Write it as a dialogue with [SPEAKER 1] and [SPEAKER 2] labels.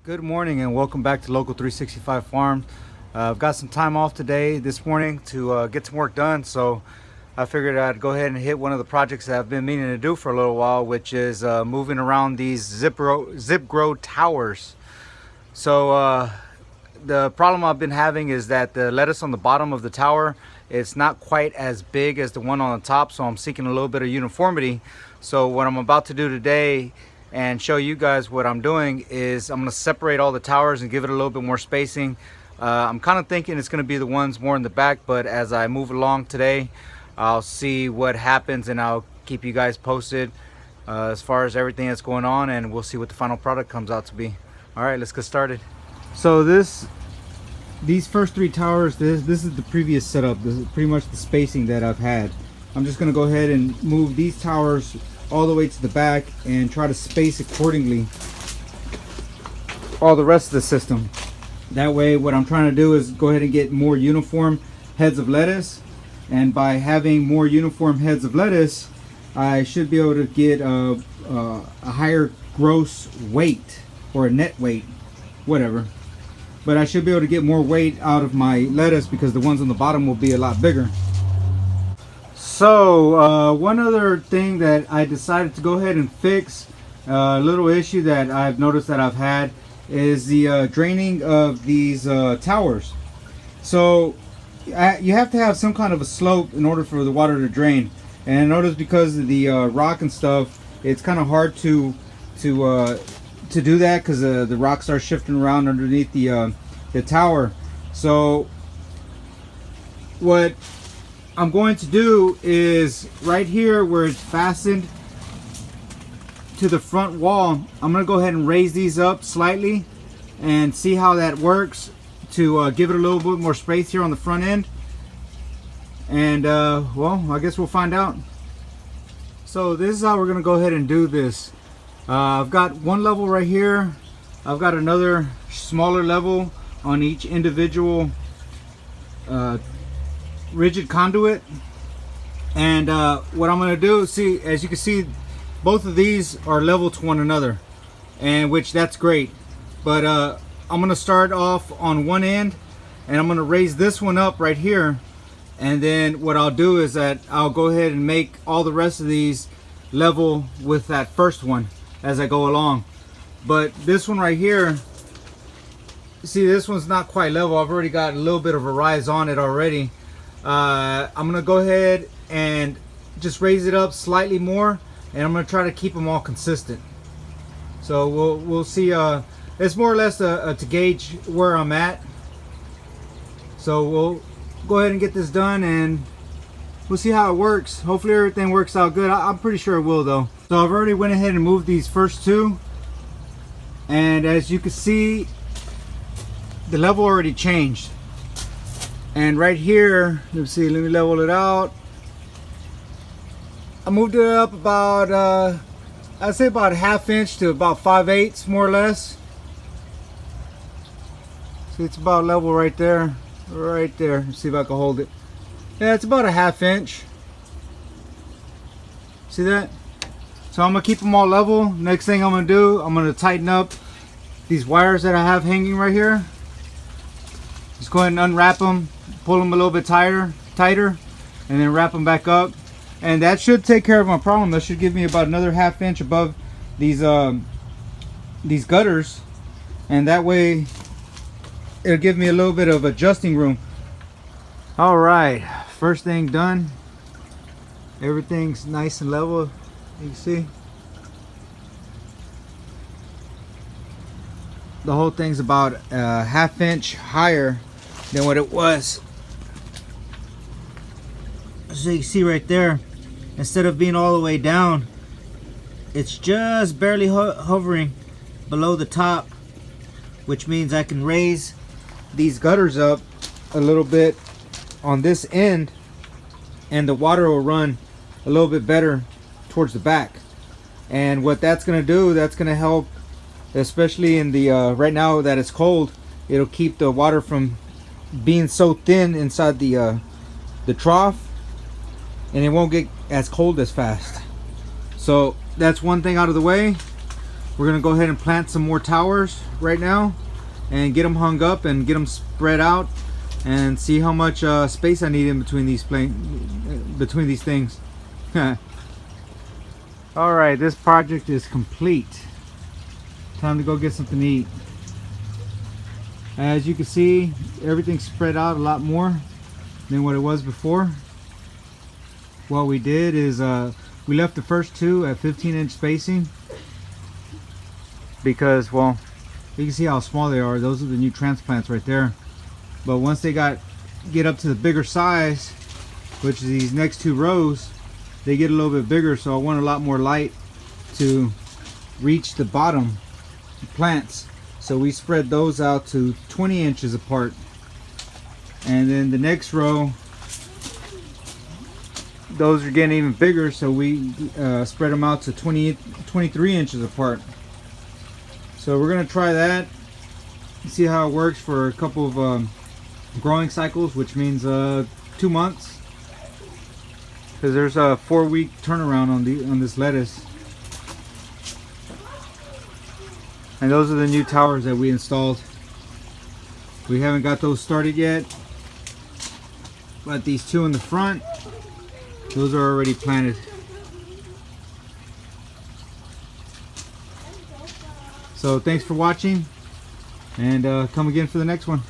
[SPEAKER 1] Good morning and welcome back to Local 365 Farms. I've got some time off today, this morning, to get some work done, so I figured I'd go ahead and hit one of the projects that I've been meaning to do for a little while, which is moving around these zipgrow towers. So the problem I've been having is that the lettuce on the bottom of the tower, it's not quite as big as the one on the top, so I'm seeking a little bit of uniformity. So what I'm about to do today and show you guys what I'm doing is I'm going to separate all the towers and give it a little bit more spacing. I'm kind of thinking it's going to be the ones more in the back, but as I move along today, I'll see what happens and I'll keep you guys posted as far as everything that's going on, and we'll see what the final product comes out to be. All right, let's get started. So these first three towers, this is the previous setup. This is pretty much the spacing that I've had. I'm just going to go ahead and move these towers all the way to the back and try to space accordingly all the rest of the system. That way what I'm trying to do is go ahead and get more uniform heads of lettuce, and by having more uniform heads of lettuce I should be able to get a higher gross weight or a net weight, whatever, but I should be able to get more weight out of my lettuce because the ones on the bottom will be a lot bigger. So one other thing that I decided to go ahead and fix, a little issue that I've noticed that I've had, is the draining of these towers. So you have to have some kind of a slope in order for the water to drain, and I noticed because of the rock and stuff, it's kind of hard to do that because the rock starts shifting around underneath the tower. So what I'm going to do is right here where it's fastened to the front wall, I'm going to go ahead and raise these up slightly and see how that works to give it a little bit more space here on the front end. And well, I guess we'll find out. So this is how we're going to go ahead and do this. I've got one level right here. I've got another smaller level on each individual rigid conduit, and what I'm going to do, see, as you can see, both of these are level to one another, and which that's great, but I'm going to start off on one end and I'm going to raise this one up right here, and then what I'll do is that I'll go ahead and make all the rest of these level with that first one as I go along. But this one right here, see, this one's not quite level. I've already got a little bit of a rise on it already. I'm gonna go ahead and just raise it up slightly more, and I'm gonna try to keep them all consistent. So we'll see. It's more or less to gauge where I'm at. So we'll go ahead and get this done, and we'll see how it works. Hopefully everything works out good. I'm pretty sure it will though. So I've already went ahead and moved these first two, and as you can see, the level already changed. And right here, let's see, let me level it out. I moved it up about, I'd say about a ½ inch to about 5/8 more or less. See, it's about level right there, right there. Let's see if I can hold it. Yeah, it's about a ½ inch. See that? So I'm gonna keep them all level. Next thing I'm gonna do, I'm gonna tighten up these wires that I have hanging right here. Just go ahead and unwrap them, pull them a little bit tighter, and then wrap them back up, and that should take care of my problem. That should give me about another ½ inch above these gutters, and that way it'll give me a little bit of adjusting room. All right, first thing done. Everything's nice and level, you can see. The whole thing's about a ½ inch higher than what it was. So you can see right there, instead of being all the way down, it's just barely hovering below the top, which means I can raise these gutters up a little bit on this end, and the water will run a little bit better towards the back. And what that's going to do, that's going to help, especially in the right now that it's cold, it'll keep the water from being so thin inside the trough, and it won't get as cold as fast. So that's one thing out of the way. we're gonna go ahead and plant some more towers right now and get them hung up and get them spread out and see how much space I need in between these things. All right, this project is complete. Time to go get something to eat. As you can see, everything's spread out a lot more than what it was before. What we did is we left the first two at 15-inch spacing because, well, you can see how small they are. Those are the new transplants right there. But once they get up to the bigger size, which is these next two rows, they get a little bit bigger, so I want a lot more light to reach the bottom plants. So we spread those out to 20 inches apart. And then the next row, those are getting even bigger, so we spread them out to 23 inches apart. So we're going to try that, see how it works for a couple of growing cycles, which means 2 months, because there's a 4-week turnaround on this lettuce. And those are the new towers that we installed. We haven't got those started yet, but these two in the front, those are already planted. So thanks for watching, and come again for the next one.